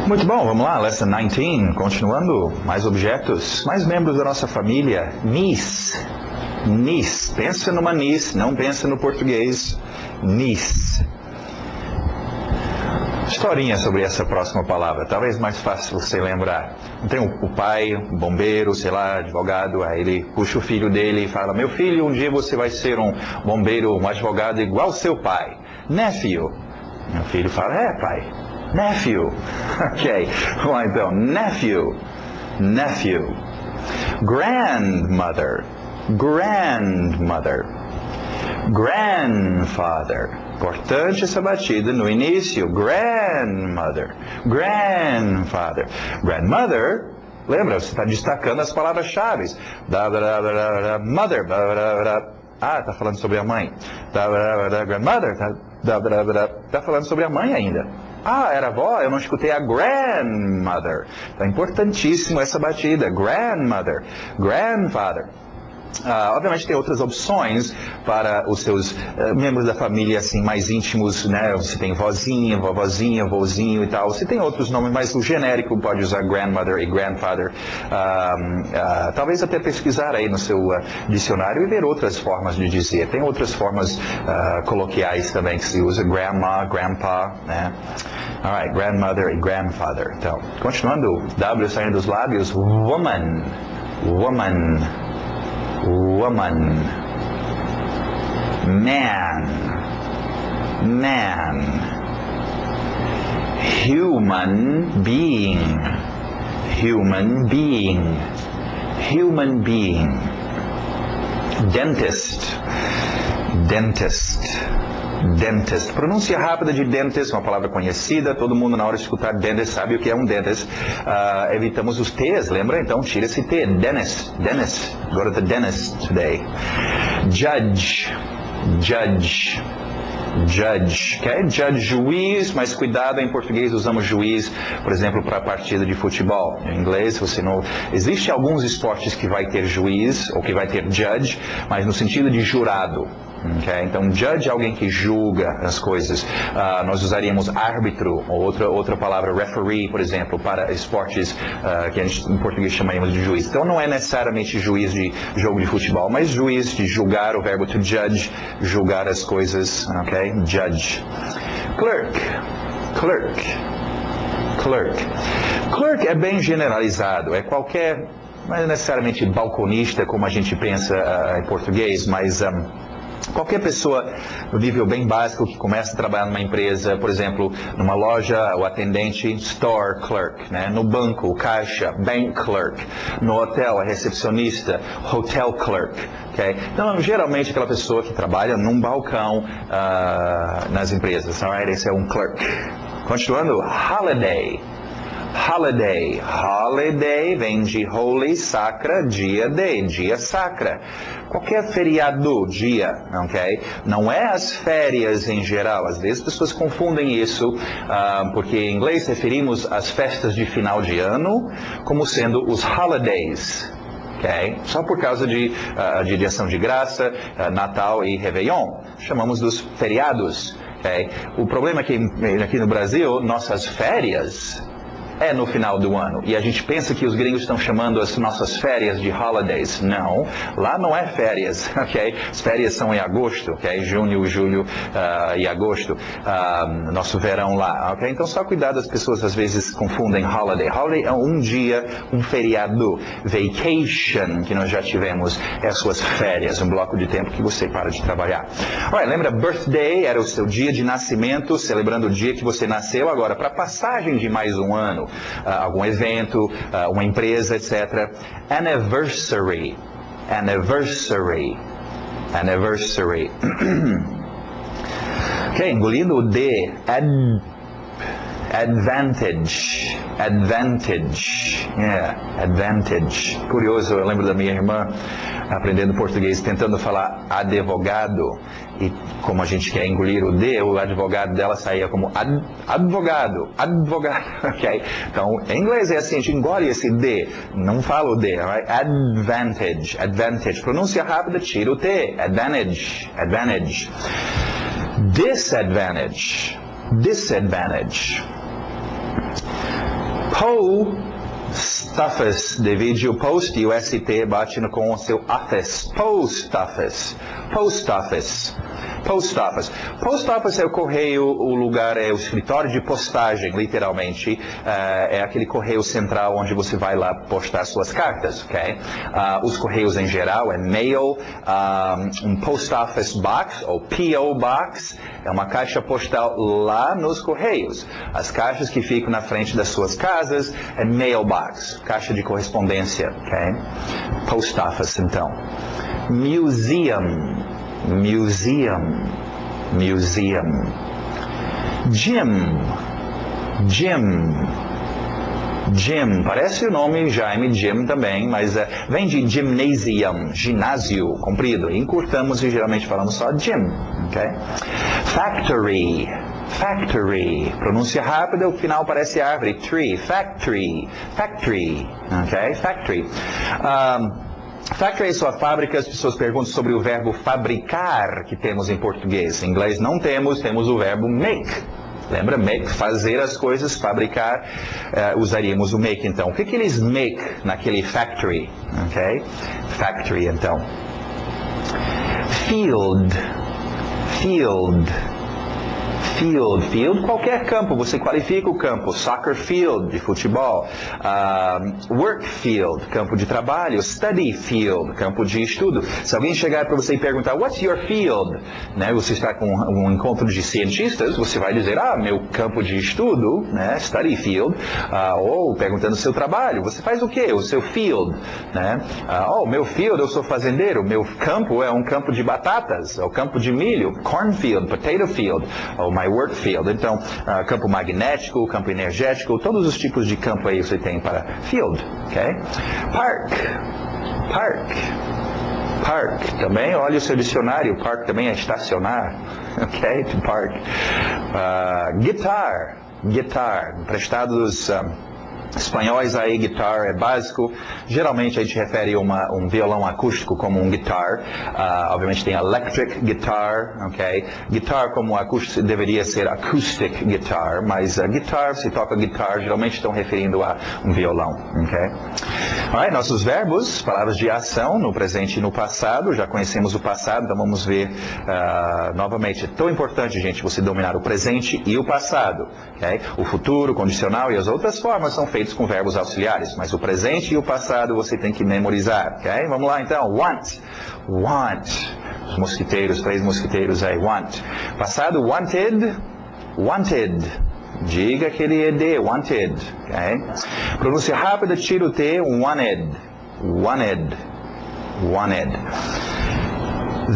Muito bom, vamos lá, Lesson 19, continuando, mais objetos, mais membros da nossa família, niece, niece, pensa numa niece, não pensa no português, niece. Historinha sobre essa próxima palavra, talvez mais fácil você lembrar. Tem o pai, o bombeiro, sei lá, advogado, aí ele puxa o filho dele e fala: meu filho, um dia você vai ser um bombeiro, um advogado igual seu pai. Nephew. Meu filho fala: é pai, nephew. Ok, vamos lá então, nephew, nephew. Grandmother, grandmother. Grandfather. Importante essa batida no início. Grandmother, grandfather. Grandmother, lembra, você está destacando as palavras-chave. Mother. Ah, está falando sobre a mãe. Grandmother, está falando sobre a mãe ainda. Ah, era avó, eu não escutei a grandmother. Está importantíssimo essa batida. Grandmother, grandfather. Obviamente tem outras opções para os seus membros da família assim mais íntimos, né? Você tem vozinha, vovozinha, vozinho e tal. Você tem outros nomes, mas o genérico pode usar grandmother e grandfather. Talvez até pesquisar aí no seu dicionário e ver outras formas de dizer. Tem outras formas coloquiais também que se usa, grandma, grandpa, né? Alright, grandmother e grandfather. Então, continuando, W saindo dos lábios, woman, woman. Woman, man, man, human being, human being, human being, dentist, dentist, dentist. Pronúncia rápida de dentist, uma palavra conhecida, todo mundo na hora de escutar dentist sabe o que é um dentist. Evitamos os T's, lembra? Então tira esse T, dentist, dentist, go to the dentist today. Judge, judge, judge, okay? Judge, juiz, mas cuidado, em português usamos juiz, por exemplo, para partida de futebol. Em inglês, você não... Existem alguns esportes que vai ter juiz, ou que vai ter judge, mas no sentido de jurado. Okay? Então, judge é alguém que julga as coisas. Nós usaríamos árbitro, ou outra palavra, referee, por exemplo, para esportes que a gente, em português chamaríamos de juiz. Então, não é necessariamente juiz de jogo de futebol, mas juiz de julgar, o verbo to judge, julgar as coisas, ok? Judge. Clerk, clerk, clerk. Clerk é bem generalizado, é qualquer, não é necessariamente balconista, como a gente pensa em português, mas... qualquer pessoa no nível bem básico que começa a trabalhar numa empresa, por exemplo, numa loja, o atendente, store clerk, né? No banco, o caixa, bank clerk, no hotel, a recepcionista, hotel clerk, okay? Então, geralmente aquela pessoa que trabalha num balcão nas empresas, alright? Esse é um clerk. Continuando, holiday. Holiday. Holiday vem de holy, sacra, dia de, dia sacra. Qualquer feriado, dia, ok? Não é as férias em geral. Às vezes as pessoas confundem isso, porque em inglês referimos às festas de final de ano como sendo os holidays. Okay? Só por causa de ação de graça, Natal e Réveillon. Chamamos dos feriados. Okay? O problema é que aqui no Brasil, nossas férias... é no final do ano. E a gente pensa que os gringos estão chamando as nossas férias de holidays. Não, lá não é férias, ok? As férias são em agosto, ok? Junho, julho e agosto. Nosso verão lá, ok? Então só cuidado, as pessoas às vezes confundem holiday. Holiday é um dia, um feriado. Vacation, que nós já tivemos, é as suas férias, um bloco de tempo que você para de trabalhar. Olha, lembra, birthday era o seu dia de nascimento, celebrando o dia que você nasceu. Agora, para passagem de mais um ano, algum evento, uma empresa, etc. Anniversary, anniversary, anniversary. Ok, engolindo o D. Advantage, advantage, yeah, advantage. Curioso, eu lembro da minha irmã aprendendo português, tentando falar advogado, e como a gente quer engolir o D, o advogado dela saía como advogado, advogado, ok? Então, em inglês é assim, a gente engole esse D, não fala o D, right? Advantage, advantage. Pronúncia rápida, tira o T, advantage, advantage. Disadvantage, disadvantage. Post-office, divide o post e o ST bate com o seu office. Post-office. Post-office. Post-office. Post-office é o correio, o lugar, é o escritório de postagem, literalmente. É aquele correio central onde você vai lá postar suas cartas, ok? Os correios em geral é mail, um post-office box, ou P.O. box, é uma caixa postal lá nos correios. As caixas que ficam na frente das suas casas é mailbox, caixa de correspondência, ok? Post-office, então. Museum. Museum, museum. Gym, gym, gym. Parece o nome Jaime, gym também, mas vem de gymnasium, ginásio, comprido. Encurtamos e geralmente falamos só gym, ok? Factory, factory. Pronúncia rápida, o final parece árvore. Tree, factory, factory, ok? Factory. Factory é sua fábrica. As pessoas perguntam sobre o verbo fabricar que temos em português. Em inglês não temos, temos o verbo make. Lembra? Make, fazer as coisas, fabricar, usaríamos o make então. O que eles make naquele factory? Ok? Factory então. Field, field. Field, field, qualquer campo, você qualifica o campo. Soccer field, de futebol. Work field, campo de trabalho. Study field, campo de estudo. Se alguém chegar para você e perguntar, what's your field? Né, você está com um encontro de cientistas, você vai dizer, meu campo de estudo, né, study field. Ou perguntando o seu trabalho, você faz o quê? O seu field. Né? Meu field, eu sou fazendeiro. Meu campo é um campo de batatas, é o campo de milho. Cornfield, potato field. My work field. Então, campo magnético, campo energético, todos os tipos de campo aí você tem para field, ok? Park, park, park. Também, olha o seu dicionário, park também é estacionar, ok? To park. Guitar, guitar, emprestado dos espanhóis aí, guitar é básico. Geralmente a gente refere um violão acústico como um guitar. Obviamente tem electric guitar, ok? Guitar como acústico deveria ser acoustic guitar, mas guitar, se toca guitar, geralmente estão referindo a um violão, ok? Alright, nossos verbos, palavras de ação no presente e no passado. Já conhecemos o passado, então vamos ver novamente. É tão importante, gente, você dominar o presente e o passado, ok? O futuro, o condicional e as outras formas são feitas com verbos auxiliares, mas o presente e o passado você tem que memorizar, ok? Vamos lá então. Want, want. Os mosquiteiros, 3 mosquiteiros aí, want. Passado, wanted, wanted. Diga aquele ED, wanted, ok? Pronúncia rápida, tira o T, wanted, wanted, wanted.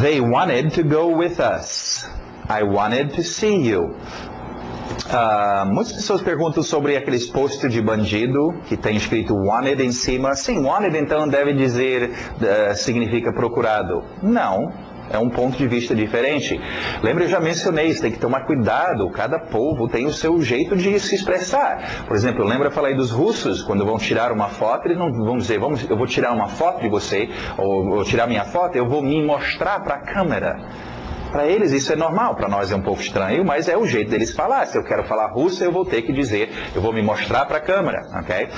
They wanted to go with us. I wanted to see you. Muitas pessoas perguntam sobre aqueles posts de bandido que tem escrito wanted em cima. Sim, wanted então deve dizer, significa procurado. Não, é um ponto de vista diferente. Lembra, eu já mencionei, você tem que tomar cuidado. Cada povo tem o seu jeito de se expressar. Por exemplo, lembra, eu falei dos russos, quando vão tirar uma foto, eles não vão dizer, eu vou tirar uma foto de você, ou vou tirar minha foto, eu vou me mostrar para a câmera. Para eles isso é normal, para nós é um pouco estranho, mas é o jeito deles falar. Se eu quero falar russo, eu vou ter que dizer, eu vou me mostrar para a câmera, ok?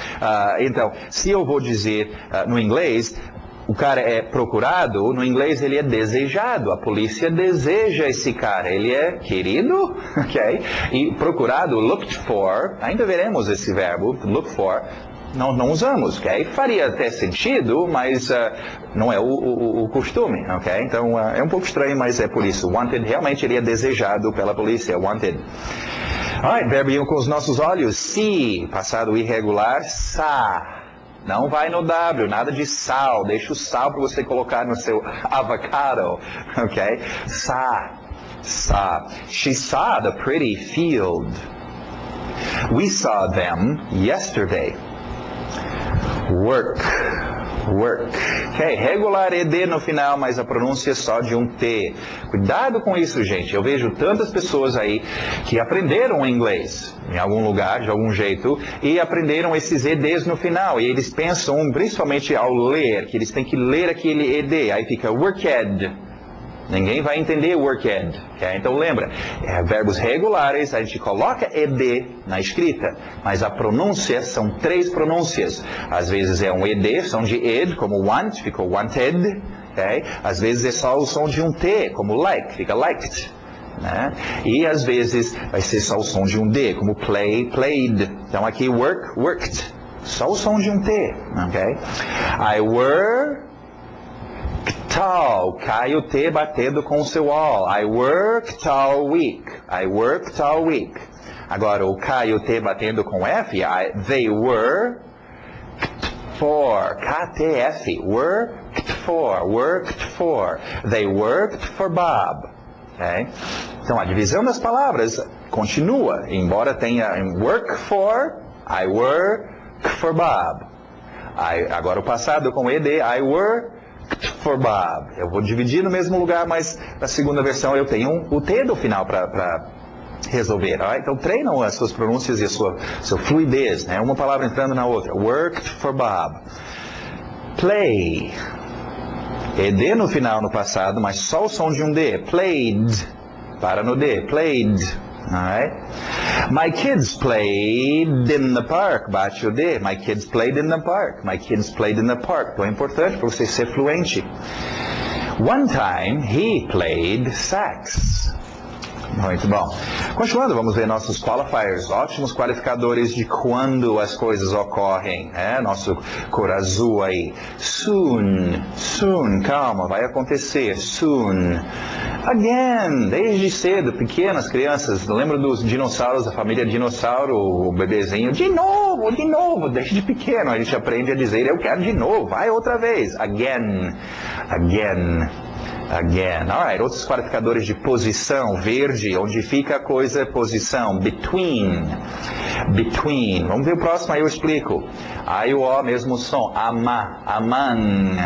Então, se eu vou dizer no inglês, o cara é procurado, no inglês ele é desejado, a polícia deseja esse cara, ele é querido, ok? E procurado, looked for, ainda veremos esse verbo, look for, não usamos, ok? Faria até sentido, mas não é o costume, ok? Então, é um pouco estranho, mas é por isso. Wanted, realmente, ele é desejado pela polícia, wanted. Alright, verbo com os nossos olhos. See, passado irregular, sa. Não vai no W, nada de sal. Deixa o sal para você colocar no seu avocado, ok? Sa, sa. She saw the pretty field. We saw them yesterday. Work, work. Ok, regular ED no final, mas a pronúncia só de um T. Cuidado com isso, gente. Eu vejo tantas pessoas aí que aprenderam inglês em algum lugar, de algum jeito, e aprenderam esses EDs no final. E eles pensam, principalmente ao ler, que eles têm que ler aquele ED. Aí fica worked. Ninguém vai entender worked. Okay? Então lembra, verbos regulares, a gente coloca ed na escrita, mas a pronúncia são 3 pronúncias. Às vezes é um ed, som de ed, como want, ficou wanted. Okay? Às vezes é só o som de um t, como like, fica liked. Né? E às vezes vai ser só o som de um D, como play, played. Então aqui work, worked. Só o som de um T. Okay? I worked all. Cai o T batendo com o seu all. I worked all week. I worked all week. Agora o cai o T batendo com F. They worked for. KTF. Worked for. Worked for. They worked for Bob. Okay? Então a divisão das palavras continua, embora tenha work for, I work for Bob. Agora o passado com ed, I worked for Bob. Eu vou dividir no mesmo lugar, mas na segunda versão eu tenho o T do final para resolver. Right? Então treinam as suas pronúncias e a sua fluidez, né? Uma palavra entrando na outra. Worked for Bob. Play. ED no final, no passado, mas só o som de um D. Played. Para no D. Played. Alright? My kids played in the park. Bate o D. My kids played in the park. My kids played in the park. Então é importante para você ser fluente. One time he played sax. Muito bom. Continuando, vamos ver nossos qualifiers, ótimos qualificadores de quando as coisas ocorrem. Nosso cor azul aí. Soon, soon, calma, vai acontecer. Soon. Again, desde cedo, pequenas crianças, lembra dos dinossauros, da família dinossauro, o bebezinho, de novo, desde pequeno a gente aprende a dizer, eu quero de novo, vai outra vez. Again, again. Again. Alright, outros qualificadores de posição, verde, onde fica a coisa, posição, between, between. Vamos ver o próximo, aí eu explico. Aí o O, mesmo som, among,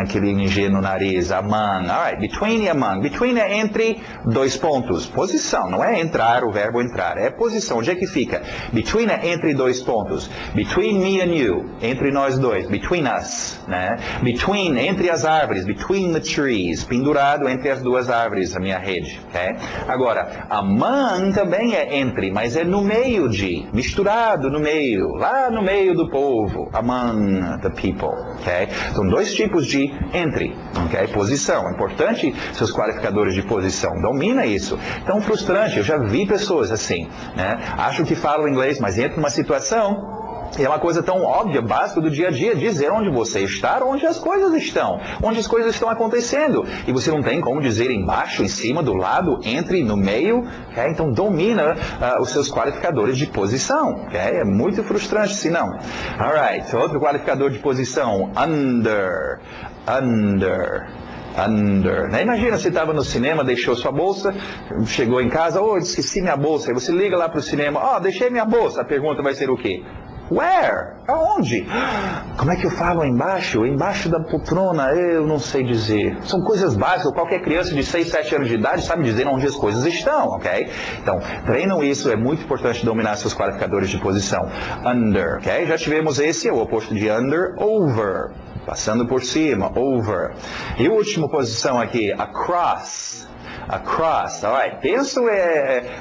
aquele NG no nariz, among. Alright, between e among. Between é entre 2 pontos. Posição, não é entrar, o verbo entrar, é posição. Onde é que fica? Between é entre 2 pontos. Between me and you, entre nós dois. Between us, né? Between, entre as árvores. Between the trees, pendurado entre as 2 árvores, a minha rede. Okay? Agora, among também é entre, mas é no meio de, misturado no meio, lá no meio do povo. Among the people. Okay? São 2 tipos de entre, okay? Posição, importante seus qualificadores de posição, domina isso. Então, frustrante, eu já vi pessoas assim, né? Acham que falam inglês, mas entra numa situação, e é uma coisa tão óbvia, básica do dia a dia, dizer onde você está, onde as coisas estão acontecendo, e você não tem como dizer embaixo, em cima, do lado, entre, no meio, okay? Então domina os seus qualificadores de posição, okay? É muito frustrante se não. Alright, outro qualificador de posição, under. Né? Imagina, você estava no cinema, deixou sua bolsa, chegou em casa, esqueci minha bolsa, aí você liga lá para o cinema, deixei minha bolsa, a pergunta vai ser o quê? Where? Aonde? Como é que eu falo embaixo? Embaixo da poltrona? Eu não sei dizer. São coisas básicas. Qualquer criança de 6, 7 anos de idade sabe dizer onde as coisas estão, ok? Então, treinam isso. É muito importante dominar seus qualificadores de posição. Under, ok? Já tivemos esse, o oposto de under, over. Passando por cima, over. E a última posição aqui, across. Across, alright. Penso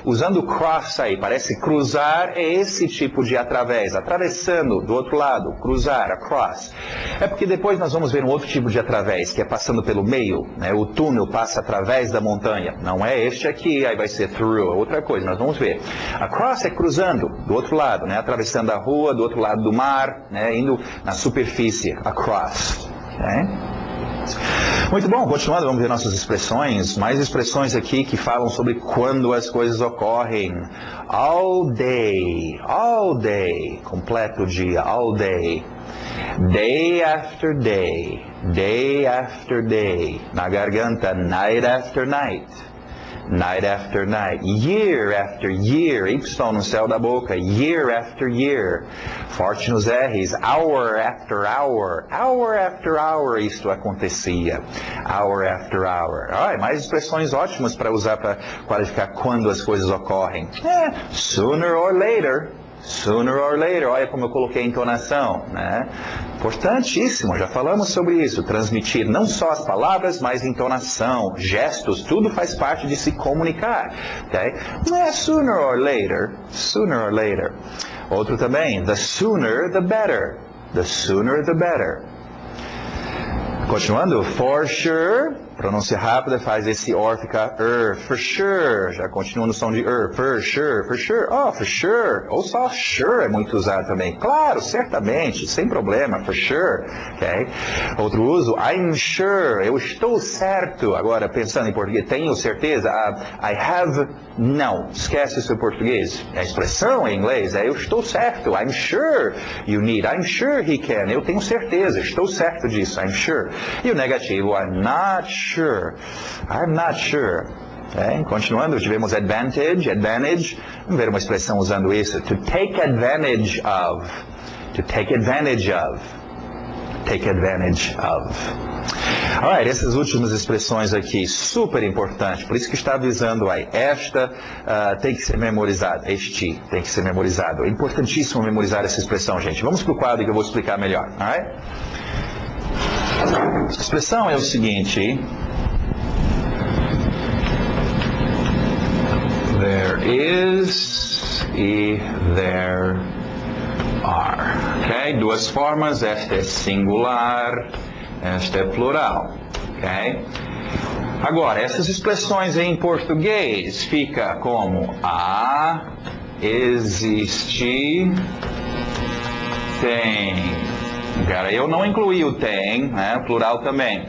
usando cross aí, parece cruzar é esse tipo de através, atravessando do outro lado, cruzar, across. É porque depois nós vamos ver um outro tipo de através, que é passando pelo meio, né? O túnel passa através da montanha. Não é este aqui, aí vai ser through, é outra coisa, nós vamos ver. Across é cruzando do outro lado, né? Atravessando a rua, do outro lado do mar, né? Indo na superfície, across. Okay? Muito bom, continuando, vamos ver nossas expressões. Mais expressões aqui que falam sobre quando as coisas ocorrem. All day, completo dia, all day. Day after day, day after day. Na garganta, night after night. Night after night, year after year, Y no céu da boca, year after year, forte nos R's, hour after hour, hour after hour, isto acontecia, hour after hour. Mais expressões ótimas para usar para qualificar quando as coisas ocorrem. Sooner or later, olha como eu coloquei a entonação, né? Importantíssimo, já falamos sobre isso. Transmitir não só as palavras, mas entonação, gestos, tudo faz parte de se comunicar. Okay? Não é sooner or later. Sooner or later. Outro também, the sooner the better. The sooner the better. Continuando, for sure, pronúncia rápida, faz esse or ficar for sure, já continua no som de for sure, oh, for sure, ou só sure é muito usado também, claro, certamente, sem problema, for sure, ok? Outro uso, I'm sure, eu estou certo, agora pensando em português, tenho certeza, I have, não, esquece isso em português, a expressão em inglês é eu estou certo, I'm sure you need, I'm sure he can, eu tenho certeza, estou certo disso, I'm sure. E o negativo, I'm not sure. I'm not sure. Okay? Continuando, tivemos advantage. Vamos ver uma expressão usando isso. To take advantage of. To take advantage of. Take advantage of. Alright, essas últimas expressões aqui, super importante. Por isso que está avisando aí. Esta tem que ser memorizada. Este tem que ser memorizado. É importantíssimo memorizar essa expressão, gente. Vamos para o quadro que eu vou explicar melhor. Alright? A expressão é o seguinte: there is e there are. Ok? Duas formas, esta é singular, esta é plural. Ok? Agora, essas expressões em português fica como há, existe, tem. Cara, eu não incluí o tem, né, plural também.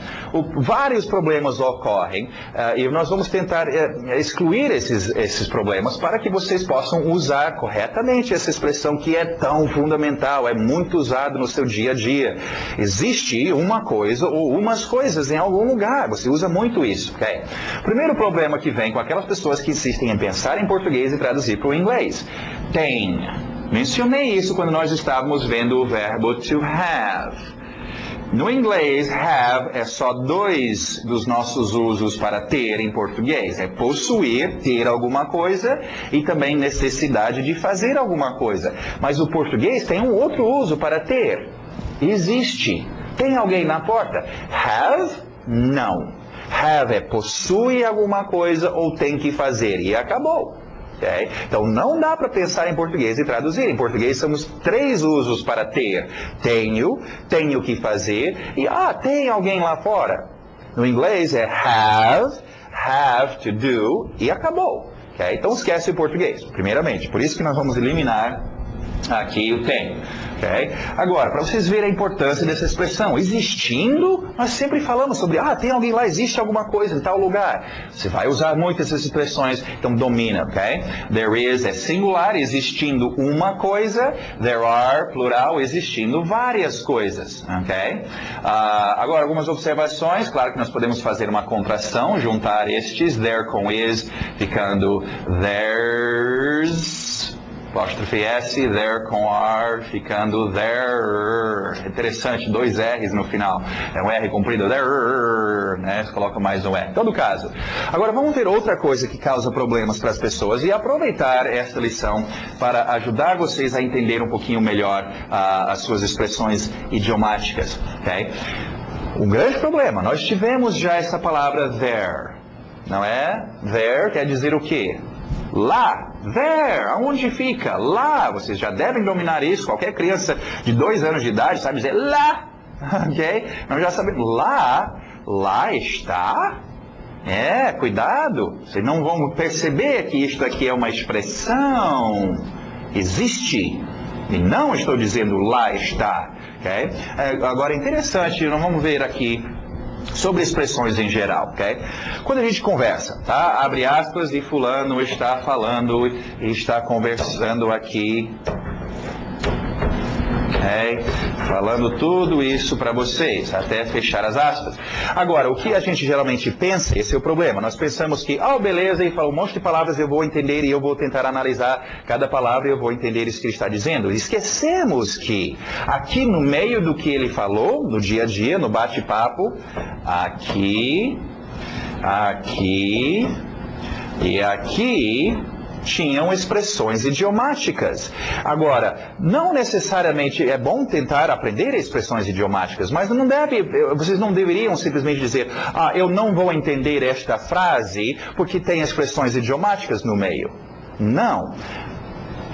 Vários problemas ocorrem e nós vamos tentar excluir esses problemas para que vocês possam usar corretamente essa expressão que é tão fundamental, é muito usada no seu dia a dia. Existe uma coisa ou umas coisas em algum lugar, você usa muito isso, ok? Primeiro problema que vem com aquelas pessoas que insistem em pensar em português e traduzir para o inglês. Tem. Mencionei isso quando nós estávamos vendo o verbo to have. No inglês, have é só dois dos nossos usos para ter em português. É possuir, ter alguma coisa, e também necessidade de fazer alguma coisa. Mas o português tem um outro uso para ter. Existe. Tem alguém na porta? Have? Não. Have é possui alguma coisa ou tem que fazer. E acabou. Okay? Então não dá para pensar em português e traduzir. Em português temos três usos para ter. Tenho que fazer e tem alguém lá fora. No inglês é have to do e acabou. Okay? Então esquece o português, primeiramente. Por isso que nós vamos eliminar aqui o tem. Okay? Agora, para vocês verem a importância dessa expressão, existindo, nós sempre falamos sobre, tem alguém lá, existe alguma coisa em tal lugar. Você vai usar muito essas expressões, então domina, ok? There is é singular, existindo uma coisa, there are, plural, existindo várias coisas, ok? Agora, algumas observações, claro que nós podemos fazer uma contração, juntar estes, there com is, ficando there's, apóstrofe S, there com R, ficando there. Interessante, dois R's no final. É um R comprido, there, né? Você coloca mais um R. Em todo caso. Agora vamos ver outra coisa que causa problemas para as pessoas e aproveitar esta lição para ajudar vocês a entender um pouquinho melhor as suas expressões idiomáticas. Okay? Um grande problema, nós tivemos já essa palavra there, não é? There quer dizer o quê? Lá, there, aonde fica? Lá, vocês já devem dominar isso, qualquer criança de 2 anos de idade sabe dizer lá, ok? Nós já sabemos, lá está, cuidado, vocês não vão perceber que isto aqui é uma expressão, existe, e não estou dizendo lá está, ok? Agora é interessante, nós vamos ver aqui, sobre expressões em geral, ok? Quando a gente conversa, tá? Abre aspas e fulano está falando e está conversando aqui, ok? Falando tudo isso para vocês, até fechar as aspas. Agora, o que a gente geralmente pensa, esse é o problema, nós pensamos que, beleza, ele falou um monte de palavras, eu vou entender e eu vou tentar analisar cada palavra e eu vou entender isso que ele está dizendo. Esquecemos que aqui no meio do que ele falou, no dia a dia, no bate-papo, aqui e aqui, tinham expressões idiomáticas. Agora, não necessariamente é bom tentar aprender expressões idiomáticas, mas vocês não deveriam simplesmente dizer, eu não vou entender esta frase porque tem expressões idiomáticas no meio. Não.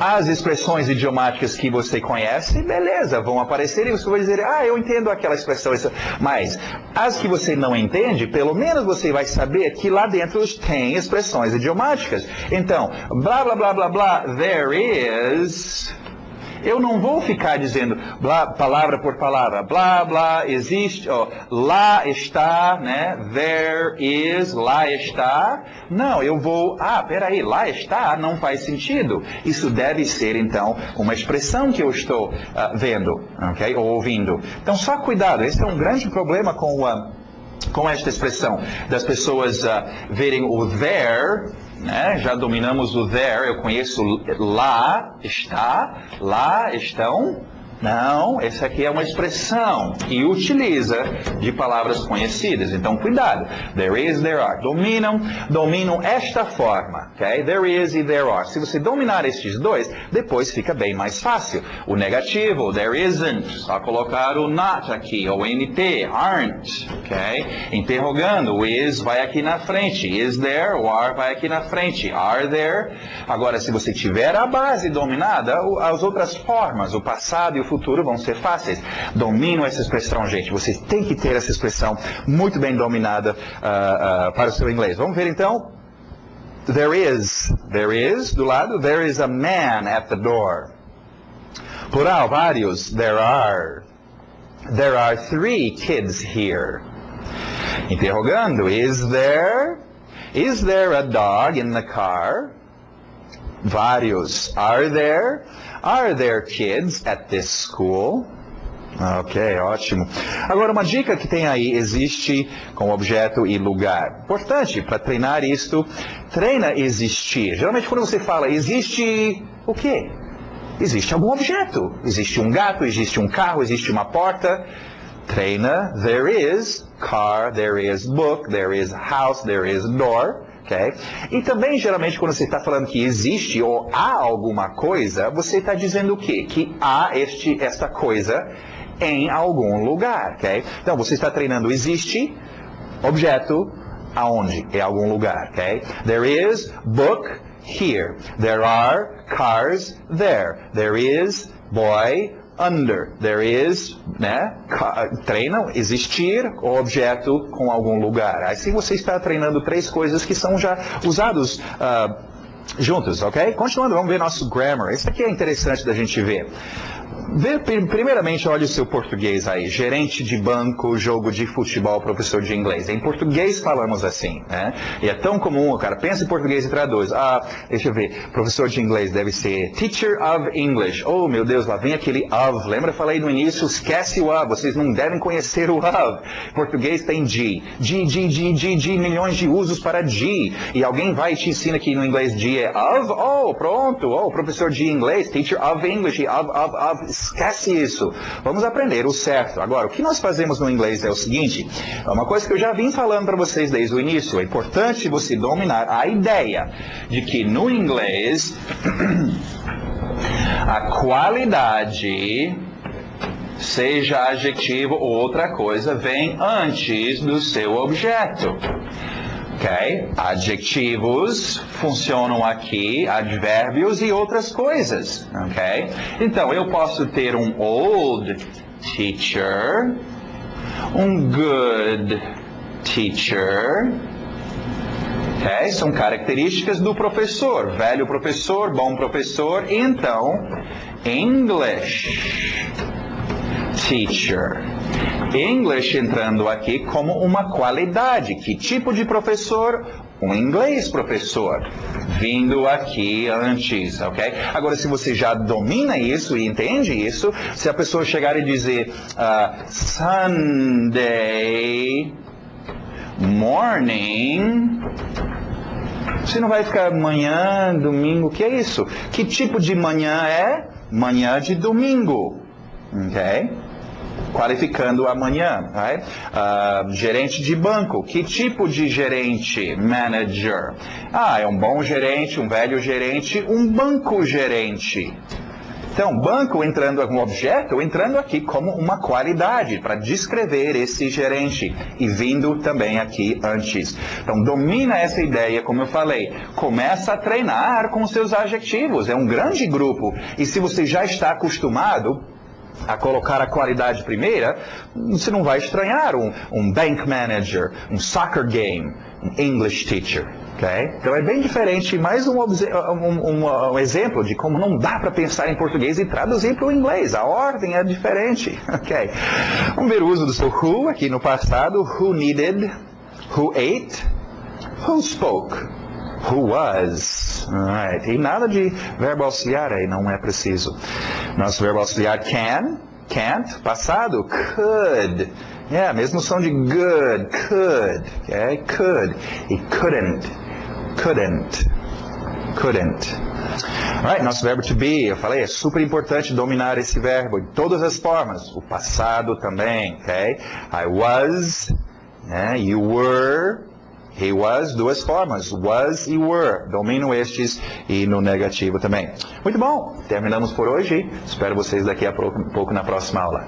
As expressões idiomáticas que você conhece, beleza, vão aparecer e você vai dizer, eu entendo aquela expressão. Mas as que você não entende, pelo menos você vai saber que lá dentro tem expressões idiomáticas. Então, blá, blá, blá, blá, blá, there is... Eu não vou ficar dizendo blá, palavra por palavra, blá, blá, existe, lá está, né? There is, lá está. Não, eu vou, peraí, lá está, não faz sentido. Isso deve ser, então, uma expressão que eu estou vendo, ok? Ou ouvindo. Então, só cuidado, esse é um grande problema com esta expressão, das pessoas verem o there, né? Já dominamos o there, eu conheço lá está, lá estão. Não, essa aqui é uma expressão que utiliza de palavras conhecidas. Então, cuidado. There is, there are. Dominam esta forma. Okay? There is e there are. Se você dominar estes dois, depois fica bem mais fácil. O negativo, there isn't. Só colocar o not aqui, ou NT, aren't. Okay? Interrogando, o is vai aqui na frente. Is there, o are vai aqui na frente. Are there. Agora, se você tiver a base dominada, as outras formas, o passado e o futuro vão ser fáceis. Dominam essa expressão, gente. Você tem que ter essa expressão muito bem dominada para o seu inglês. Vamos ver então. There is, do lado, there is a man at the door. Plural, vários, there are 3 kids here. Interrogando, is there a dog in the car? Vários, are there kids at this school? Ok, ótimo. Agora, uma dica que tem aí, existe com objeto e lugar. Importante, para treinar isto, treina existir. Geralmente, quando você fala existe o quê? Existe algum objeto. Existe um gato, existe um carro, existe uma porta. Treina, there is car, there is book, there is house, there is door. Okay? E também, geralmente, quando você está falando que existe ou há alguma coisa, você está dizendo o quê? Que há esta coisa em algum lugar. Okay? Então, você está treinando existe, objeto, aonde? Em algum lugar. Okay? There is book here. There are cars there. There is boy under. There is, né? Treinam existir o objeto com algum lugar. Assim você está treinando 3 coisas que são já usados juntos, ok? Continuando, vamos ver nosso grammar. Isso aqui é interessante da gente ver. Primeiramente, olha o seu português aí. Gerente de banco, jogo de futebol, professor de inglês. Em português falamos assim, né? E é tão comum, o cara pensa em português e traduz. Deixa eu ver. Professor de inglês deve ser teacher of English. Oh, meu Deus, lá vem aquele of. Lembra? Eu falei no início, esquece o of. Vocês não devem conhecer o of. Português tem de. De, milhões de usos para de. E alguém vai e te ensina que no inglês de é of. Oh, pronto. Oh, professor de inglês, teacher of English. Of. Esquece isso. Vamos aprender o certo. Agora, o que nós fazemos no inglês é o seguinte, é uma coisa que eu já vim falando para vocês desde o início. É importante você dominar a ideia de que no inglês a qualidade, seja adjetivo ou outra coisa, vem antes do seu objeto. Okay? Adjetivos funcionam aqui, advérbios e outras coisas. Okay? Então, eu posso ter um old teacher, um good teacher. Okay? São características do professor. Velho professor, bom professor. Então, English teacher. English entrando aqui como uma qualidade. Que tipo de professor? Um inglês professor. Vindo aqui antes, ok? Agora, se você já domina isso e entende isso, se a pessoa chegar e dizer Sunday morning, você não vai ficar manhã, domingo, o que é isso? Que tipo de manhã é? Manhã de domingo, ok? qualificando amanhã. Right? Gerente de banco. Que tipo de gerente? Manager. É um bom gerente, um velho gerente, um banco gerente. Então, banco entrando como objeto, entrando aqui como uma qualidade para descrever esse gerente e vindo também aqui antes. Então, domina essa ideia, como eu falei. Começa a treinar com seus adjetivos. É um grande grupo. E se você já está acostumado a colocar a qualidade primeira, você não vai estranhar um bank manager, um soccer game, um English teacher. Okay? Então é bem diferente, mais um exemplo de como não dá para pensar em português e traduzir para o inglês. A ordem é diferente. Okay? Vamos ver o uso do seu who aqui no passado. Who needed? Who ate? Who spoke? Who was? Alright. E nada de verbo auxiliar aí, não é preciso. Nosso verbo auxiliar can, can't, passado, could. Mesmo som de good, could, okay? Could. E couldn't. Alright, nosso verbo to be, eu falei, é super importante dominar esse verbo em todas as formas. O passado também, ok? I was, you were. He was, duas formas, was e were. Domino estes e no negativo também. Muito bom, terminamos por hoje. Espero vocês daqui a pouco na próxima aula.